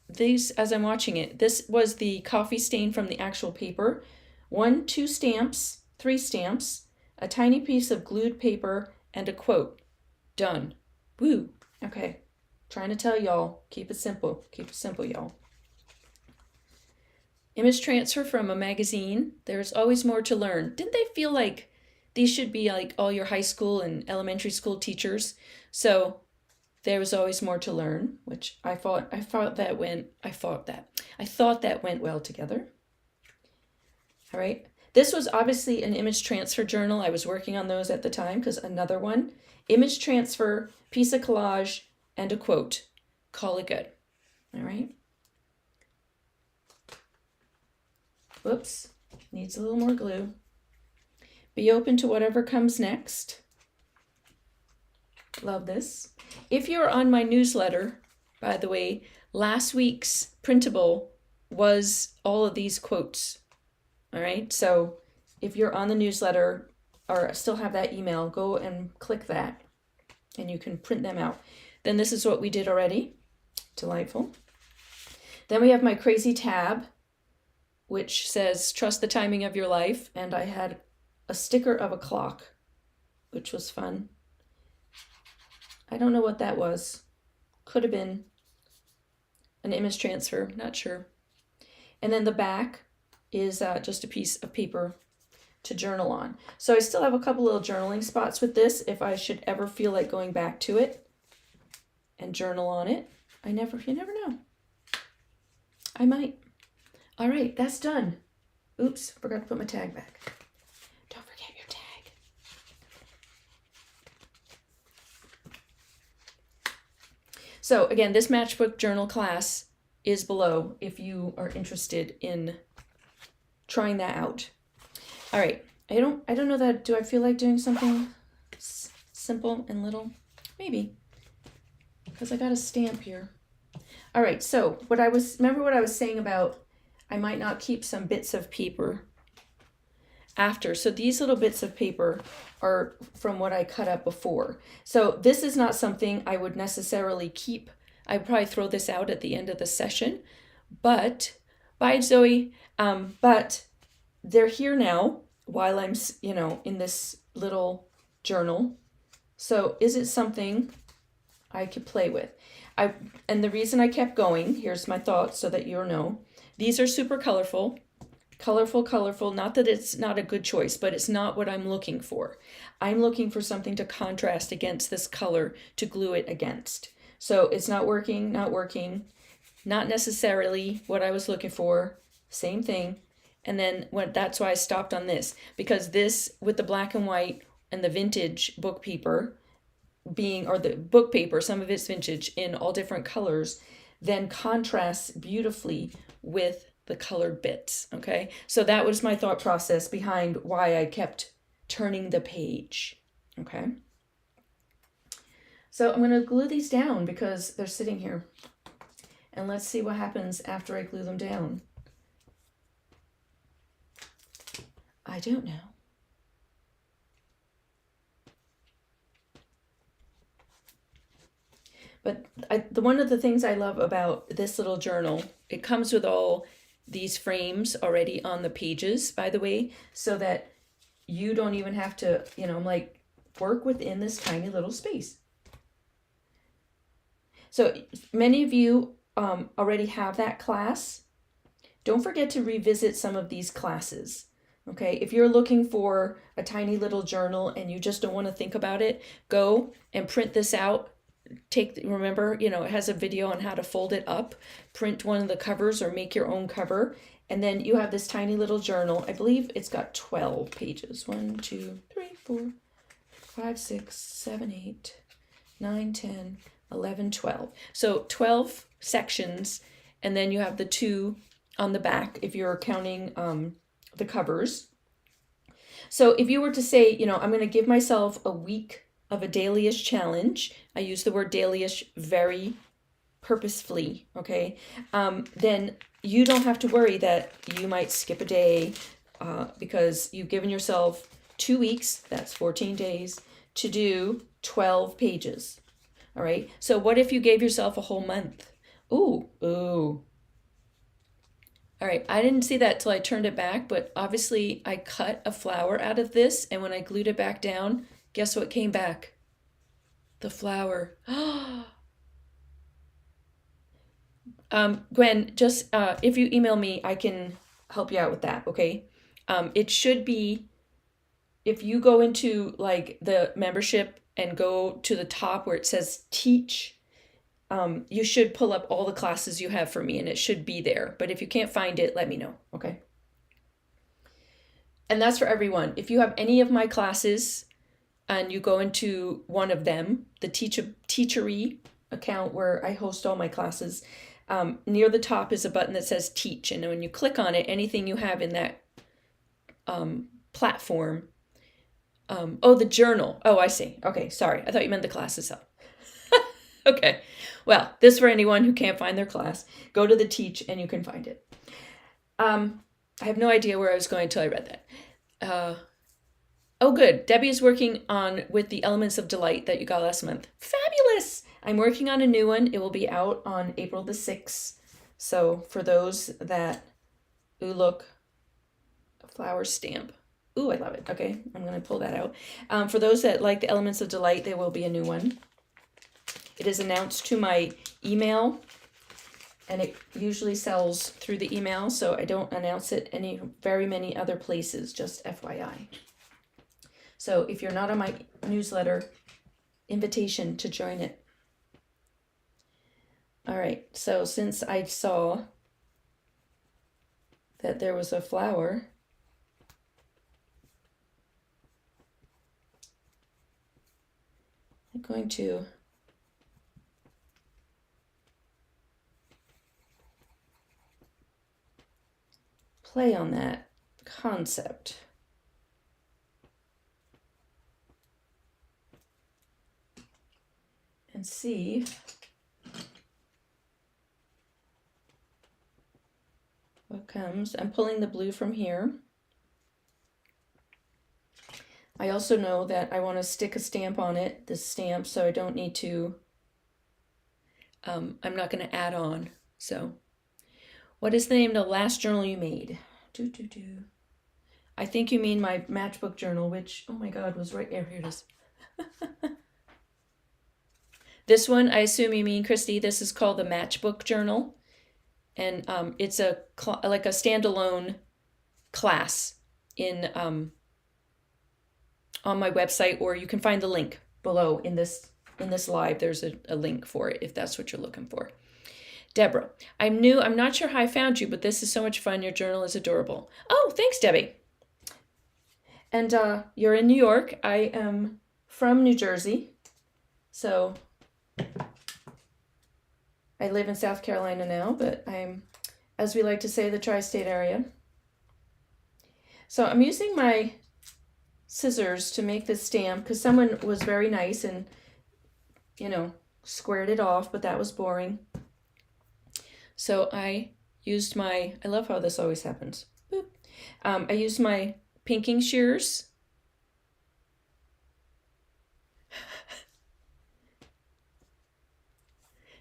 these as I'm watching it. This was the coffee stain from the actual paper. 1, 2 stamps, 3 stamps, a tiny piece of glued paper, and a quote. Done. Woo. Okay. Trying to tell y'all, keep it simple. Keep it simple, y'all. Image transfer from a magazine. There's always more to learn. Didn't they feel like these should be like all your high school and elementary school teachers? So there was always more to learn, which I thought that went well together. All right. This was obviously an image transfer journal. I was working on those at the time because another one, image transfer, piece of collage, and a quote. Call it good. All right. Whoops, needs a little more glue. Be open to whatever comes next. Love this. If you're on my newsletter, by the way, last week's printable was all of these quotes. All right, so if you're on the newsletter or still have that email, go and click that and you can print them out. Then this is what we did already. Delightful. Then we have my crazy tab, which says, trust the timing of your life. And I had a sticker of a clock, which was fun. I don't know what that was. Could have been an image transfer, not sure. And then the back is just a piece of paper to journal on. So I still have a couple little journaling spots with this if I should ever feel like going back to it and journal on it. You never know. I might. All right, that's done. Oops, forgot to put my tag back. Don't forget your tag. So again, this matchbook journal class is below if you are interested in trying that out. All right, I don't know that, do I feel like doing something simple and little? Maybe, because I got a stamp here. All right, so remember what I was saying about I might not keep some bits of paper after. So these little bits of paper are from what I cut up before. So this is not something I would necessarily keep. I'd probably throw this out at the end of the session. But, bye Zoe. But they're here now while I'm, in this little journal. So is it something I could play with? And the reason I kept going, here's my thoughts so that you'll know. These are super colorful. Colorful. Not that it's not a good choice, but it's not what I'm looking for. I'm looking for something to contrast against this color to glue it against. So it's not working. Not necessarily what I was looking for. Same thing. And then that's why I stopped on this, because this with the black and white and the vintage book paper the book paper, some of it's vintage in all different colors, then contrasts beautifully with the colored bits, okay? So that was my thought process behind why I kept turning the page, okay? So I'm going to glue these down because they're sitting here. And let's see what happens after I glue them down. I don't know. But one of the things I love about this little journal, it comes with all these frames already on the pages, by the way, so that you don't even have to, work within this tiny little space. So many of you already have that class. Don't forget to revisit some of these classes. Okay, if you're looking for a tiny little journal and you just don't want to think about it, go and print this out. Remember, it has a video on how to fold it up, print one of the covers or make your own cover. And then you have this tiny little journal. I believe it's got 12 pages. 1, 2, 3, 4, 5, 6, 7, 8, 9, 10, 11, 12. So 12 sections. And then you have the 2 on the back if you're counting the covers. So if you were to say, I'm going to give myself a week of a dailyish challenge. I use the word dailyish very purposefully, okay? Then you don't have to worry that you might skip a day because you've given yourself 2 weeks, that's 14 days, to do 12 pages. All right. So what if you gave yourself a whole month? Ooh, ooh. All right. I didn't see that till I turned it back, but obviously I cut a flower out of this, and when I glued it back down, guess what came back? The flower. Gwen, just if you email me, I can help you out with that, okay? It should be, if you go into like the membership and go to the top where it says teach, you should pull up all the classes you have for me and it should be there. But if you can't find it, let me know, okay? And that's for everyone. If you have any of my classes and you go into one of them, the Teachery account where I host all my classes, near the top is a button that says teach. And when you click on it, anything you have in that platform, oh, the journal. Oh, I see. Okay, sorry. I thought you meant the class itself. Okay. Well, this for anyone who can't find their class. Go to the teach and you can find it. I have no idea where I was going until I read that. Oh, good. Debbie is working on with the Elements of Delight that you got last month. Fabulous! I'm working on a new one. It will be out on April the 6th. So for those that, ooh, look, a flower stamp. Ooh, I love it. Okay, I'm going to pull that out. For those that like the Elements of Delight, there will be a new one. It is announced to my email, and it usually sells through the email, so I don't announce it very many other places, just FYI. So if you're not on my newsletter, invitation to join it. All right, so since I saw that there was a flower, I'm going to play on that concept. And see what comes. I'm pulling the blue from here. I also know that I want to stick a stamp on it, this stamp, so I don't need to, I'm not going to add on. So what is the name of the last journal you made? I think you mean my matchbook journal, which, oh my God, was right there. Here it is. This one, I assume you mean, Christy, this is called the Matchbook Journal. And it's like a standalone class in on my website, or you can find the link below in this live. There's a link for it if that's what you're looking for. Deborah, I'm new. I'm not sure how I found you, but this is so much fun. Your journal is adorable. Oh, thanks, Debbie. And you're in New York. I am from New Jersey. So I live in South Carolina now, but I'm, as we like to say, the tri-state area. So I'm using my scissors to make this stamp because someone was very nice and, you know, squared it off, but that was boring. So I used I love how this always happens. Boop. I used my pinking shears.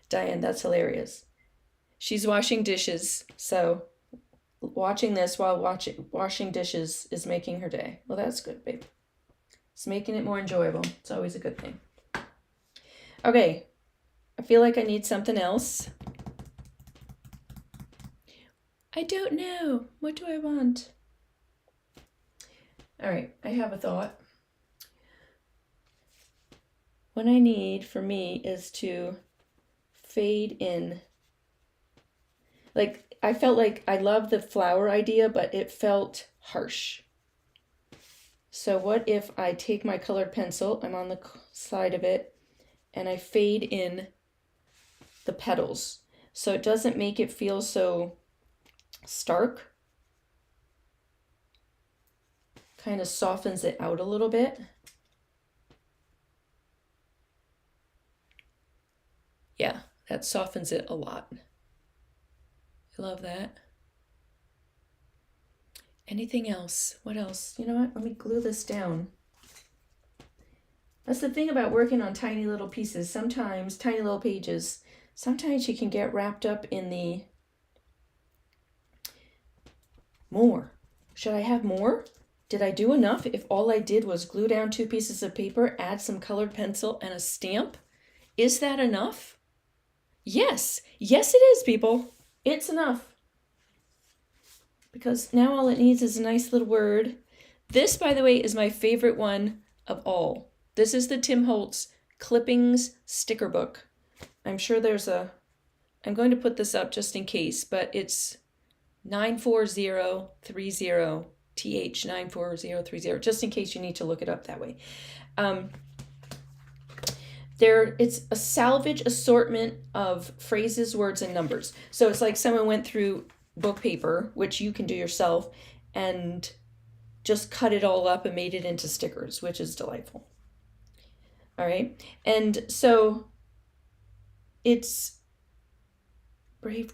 Diane, that's hilarious. She's washing dishes, so watching this while washing dishes is making her day. Well, that's good, babe. It's making it more enjoyable. It's always a good thing. Okay, I feel like I need something else. I don't know. What do I want? All right, I have a thought. What I need for me is to fade in. Like, I felt like I loved the flower idea, but it felt harsh. So what if I take my colored pencil, I'm on the side of it, and I fade in the petals so it doesn't make it feel so stark. Kind of softens it out a little bit. Yeah, that softens it a lot. I love that. Anything else? What else? You know what? Let me glue this down. That's the thing about working on tiny little pieces. Sometimes, tiny little pages, sometimes you can get wrapped up in the more. Should I have more? Did I do enough if all I did was glue down 2 pieces of paper, add some colored pencil, and a stamp? Is that enough? Yes. Yes, it is, people. It's enough. Because now all it needs is a nice little word. This, by the way, is my favorite one of all. This is the Tim Holtz Clippings sticker book. I'm sure there's I'm going to put this up just in case, but it's 94030, TH 94030, just in case you need to look it up that way. It's a salvage assortment of phrases, words, and numbers. So it's like someone went through book paper, which you can do yourself, and just cut it all up and made it into stickers, which is delightful. All right. And so it's Brave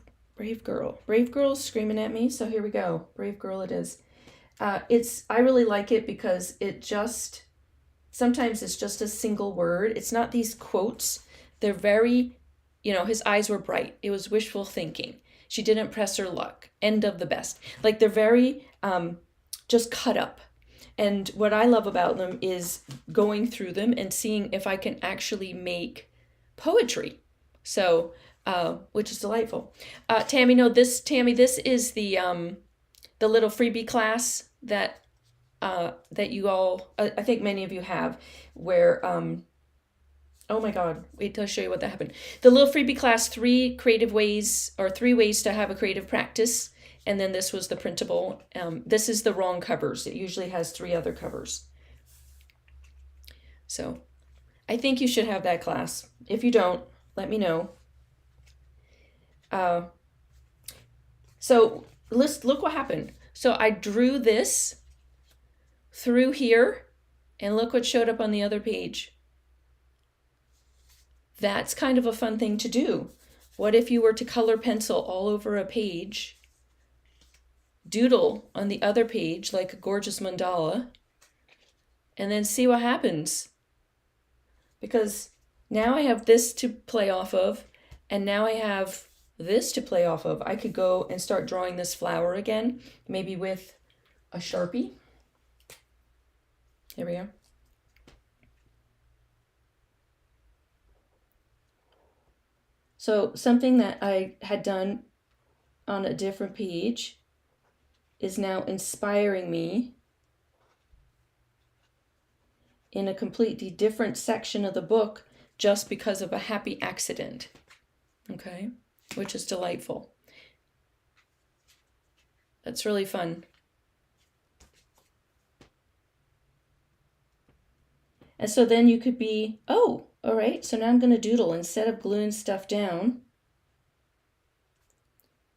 Girl. Brave Girl's screaming at me, so here we go. Brave Girl it is. I really like it because sometimes it's just a single word. It's not these quotes. They're very, his eyes were bright. It was wishful thinking. She didn't press her luck. End of the best. Like they're very just cut up. And what I love about them is going through them and seeing if I can actually make poetry. So, which is delightful. Tammy, this is the little freebie class that you all, I think many of you have, where, oh my God, wait till I show you what that happened. The little freebie class, 3 ways to have a creative practice. And then this was the printable. This is the wrong covers. It usually has 3 other covers. So I think you should have that class. If you don't, let me know. So look what happened. So I drew this through here, and look what showed up on the other page. That's kind of a fun thing to do. What if you were to color pencil all over a page, doodle on the other page like a gorgeous mandala, and then see what happens? Because now I have this to play off of, and now I have this to play off of. I could go and start drawing this flower again, maybe with a Sharpie. Here we go. So something that I had done on a different page is now inspiring me in a completely different section of the book just because of a happy accident. Okay, which is delightful. That's really fun. And so then you could be, oh, all right, so now I'm going to doodle instead of gluing stuff down.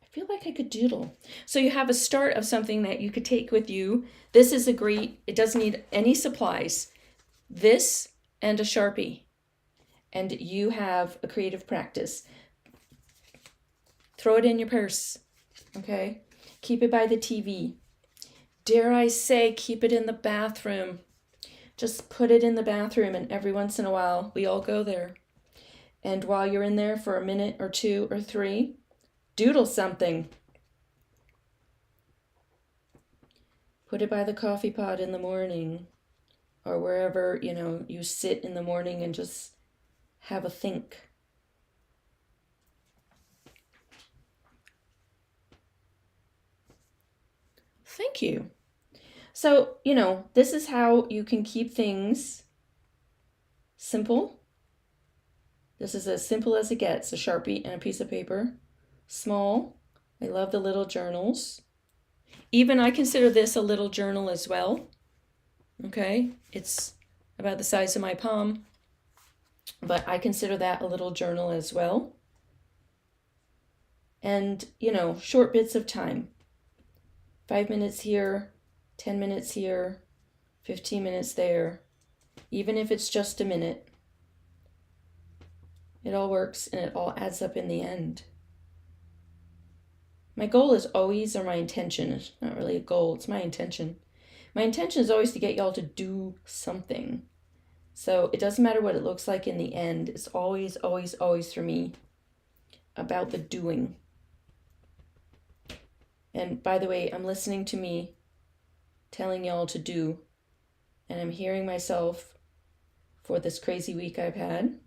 I feel like I could doodle. So you have a start of something that you could take with you. This is it doesn't need any supplies. This and a Sharpie. And you have a creative practice. Throw it in your purse, okay? Keep it by the TV. Dare I say, keep it in the bathroom. Just put it in the bathroom, and every once in a while, we all go there. And while you're in there for a minute or 2 or 3, doodle something. Put it by the coffee pot in the morning, or wherever, you sit in the morning and just have a think. Thank you. So, this is how you can keep things simple. This is as simple as it gets, a Sharpie and a piece of paper. Small. I love the little journals. Even I consider this a little journal as well. Okay, it's about the size of my palm, but I consider that a little journal as well. And, short bits of time. 5 minutes here, 10 minutes here, 15 minutes there. Even if it's just a minute, it all works and it all adds up in the end. My goal is always, or my intention, it's not really a goal, it's my intention. My intention is always to get y'all to do something. So it doesn't matter what it looks like in the end. It's always, always, always for me about the doing. And by the way, I'm listening to me telling y'all to do, and I'm hearing myself for this crazy week I've had.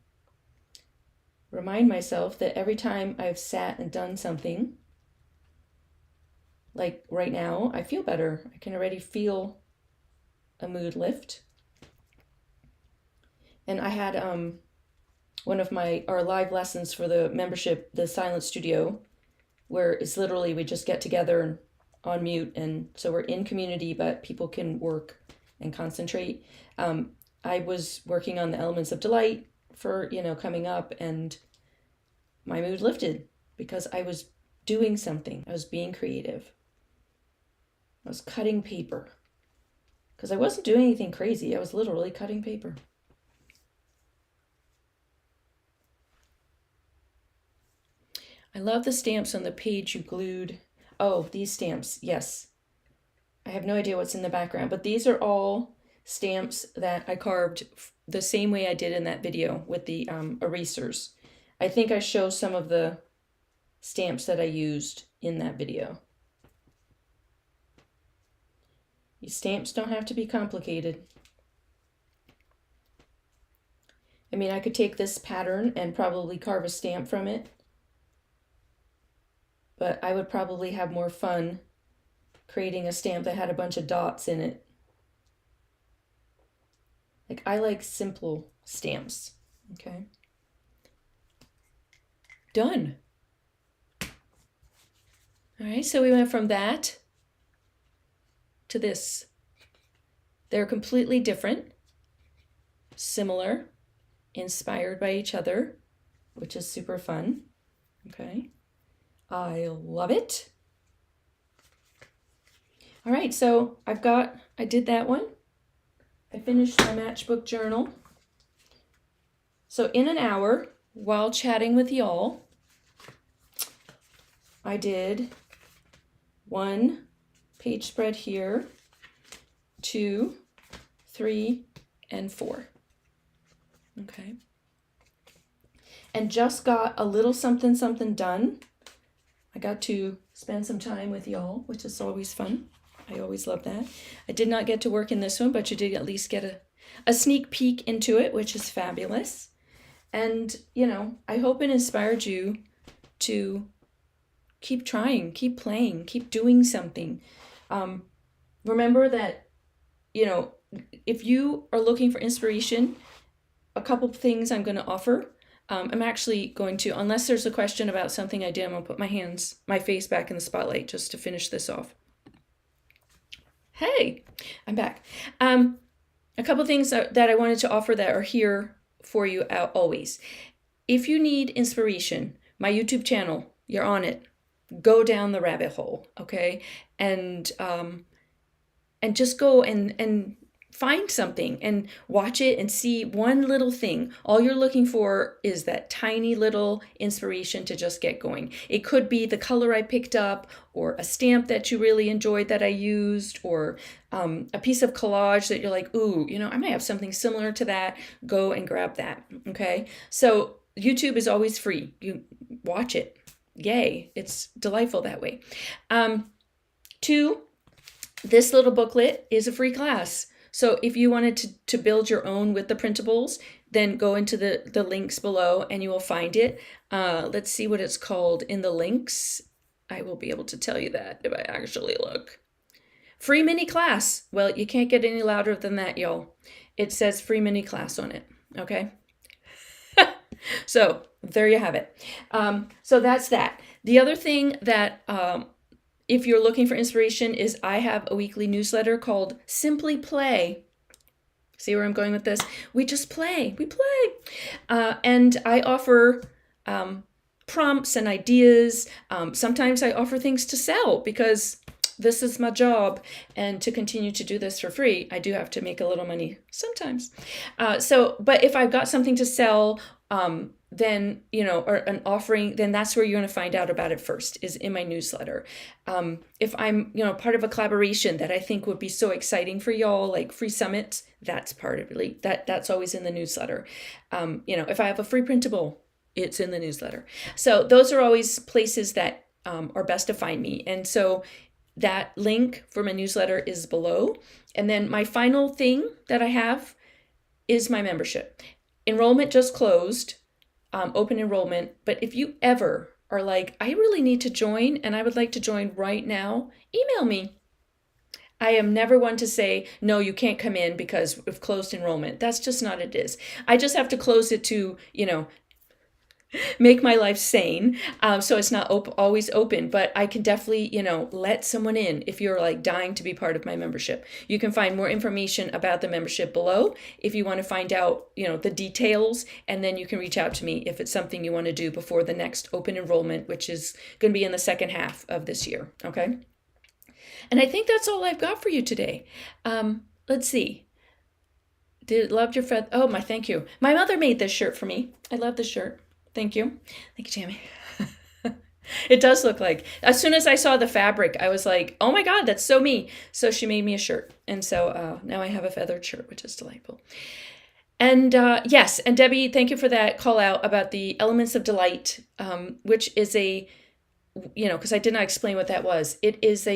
Remind myself that every time I've sat and done something, like right now, I feel better. I can already feel a mood lift. And I had one of our live lessons for the membership, the Silent Studio, where it's literally we just get together on mute, and so we're in community, but people can work and concentrate. I was working on the elements of delight for, coming up, and my mood lifted because I was doing something. I was being creative. I was cutting paper because I wasn't doing anything crazy. I was literally cutting paper. I love the stamps on the page you glued. Oh, these stamps, yes. I have no idea what's in the background, but these are all stamps that I carved the same way I did in that video with the erasers. I think I show some of the stamps that I used in that video. These stamps don't have to be complicated. I mean, I could take this pattern and probably carve a stamp from it, but I would probably have more fun creating a stamp that had a bunch of dots in it. Like, I like simple stamps, okay? Done. All right, so we went from that to this. They're completely different, similar, inspired by each other, which is super fun, okay? I love it. All right, so I did that one. I finished my matchbook journal. So in an hour, while chatting with y'all, I did 1 page spread here, 2, 3, and 4. Okay. And just got a little something something done. I got to spend some time with y'all, which is always fun. I always love that. I did not get to work in this one, but you did at least get a sneak peek into it, which is fabulous. And, I hope it inspired you to keep trying, keep playing, keep doing something. Remember that, if you are looking for inspiration, a couple of things I'm going to offer. I'm actually going to, unless there's a question about something I did, I'm going to put my face back in the spotlight just to finish this off. Hey, I'm back. A couple things that I wanted to offer that are here for you always. If you need inspiration, my YouTube channel, you're on it. Go down the rabbit hole, okay? And just go and find something and watch it and see one little thing. All you're looking for is that tiny little inspiration to just get going. It could be the color I picked up, or a stamp that you really enjoyed that I used, or a piece of collage that you're like, ooh, I might have something similar to that. Go and grab that, okay? So YouTube is always free. You watch it. Yay, it's delightful that way. 2, this little booklet is a free class. So if you wanted to build your own with the printables, then go into the links below and you will find it. Let's see what it's called in the links. I will be able to tell you that if I actually look. Free mini class. Well, you can't get any louder than that, y'all. It says free mini class on it, okay? So there you have it. So that's that. The other thing that if you're looking for inspiration is I have a weekly newsletter called Simply Play. See where I'm going with this? We just play. We play. And I offer prompts and ideas. Sometimes I offer things to sell because this is my job. And to continue to do this for free, I do have to make a little money sometimes. But if I've got something to sell then, or an offering, then that's where you're going to find out about it first, is in my newsletter. If I'm, part of a collaboration that I think would be so exciting for y'all, like free summits, that's part of it. That's always in the newsletter. If I have a free printable, it's in the newsletter. So those are always places that are best to find me. And so that link for my newsletter is below. And then my final thing that I have is my membership. Enrollment just closed, open enrollment. But if you ever are like, I really need to join and I would like to join right now, email me. I am never one to say, no, you can't come in because we've closed enrollment. That's just not it is. I just have to close it to, make my life sane. So it's not always open, but I can definitely, let someone in if you're like dying to be part of my membership. You can find more information about the membership below if you want to find out, the details, and then you can reach out to me if it's something you want to do before the next open enrollment, which is going to be in the second half of this year. Okay. And I think that's all I've got for you today. Let's see. Loved your feather. Oh, thank you. My mother made this shirt for me. I love this shirt. Thank you. Thank you, Tammy. It does look like, as soon as I saw the fabric, I was like, oh my God, that's so me. So she made me a shirt. And so now I have a feathered shirt, which is delightful. And yes, and Debbie, thank you for that call out about the elements of delight, which is because I did not explain what that was. It is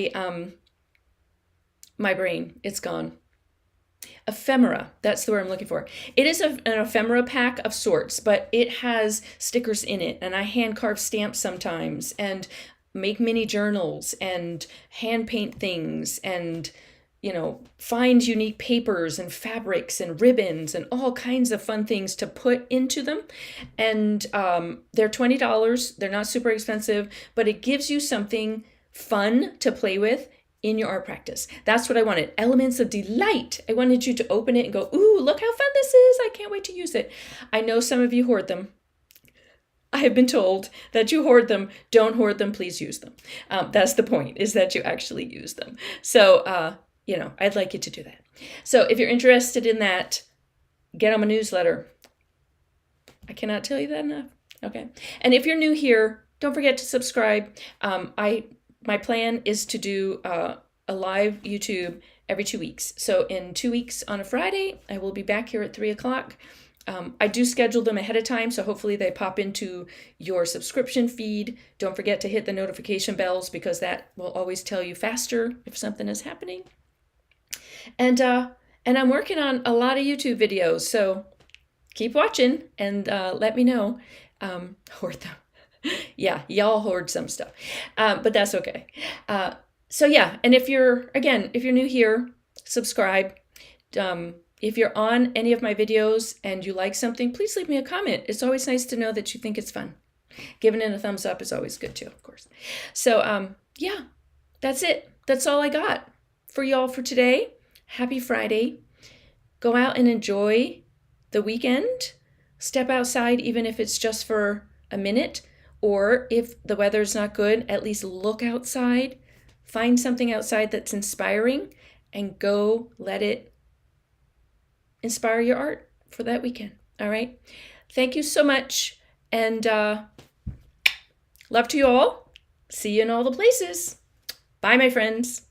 my brain, it's gone. Ephemera, that's the word I'm looking for. It is an ephemera pack of sorts, but it has stickers in it, and I hand carve stamps sometimes, and make mini journals, and hand paint things, and find unique papers and fabrics and ribbons and all kinds of fun things to put into them. And they're $20. They're not super expensive, but it gives you something fun to play with in your art practice. That's what I wanted. Elements of delight. I wanted you to open it and go, ooh, look how fun this is. I can't wait to use it. I know some of you hoard them. I have been told that you hoard them. Don't hoard them. Please use them. That's the point, is that you actually use them. So, I'd like you to do that. So if you're interested in that, get on my newsletter. I cannot tell you that enough. Okay. And if you're new here, don't forget to subscribe. My plan is to do a live YouTube every 2 weeks. So in 2 weeks on a Friday, I will be back here at 3:00. I do schedule them ahead of time, so hopefully they pop into your subscription feed. Don't forget to hit the notification bells, because that will always tell you faster if something is happening. And I'm working on a lot of YouTube videos, so keep watching and let me know. Hoard them. Yeah, y'all hoard some stuff, but that's okay. So yeah, and if you're new here, subscribe. If you're on any of my videos and you like something, please leave me a comment. It's always nice to know that you think it's fun. Giving it a thumbs up is always good too, of course. So yeah, that's it. That's all I got for y'all for today. Happy Friday. Go out and enjoy the weekend. Step outside, even if it's just for a minute. Or if the weather's not good, at least look outside. Find something outside that's inspiring and go let it inspire your art for that weekend. All right. Thank you so much. And love to you all. See you in all the places. Bye, my friends.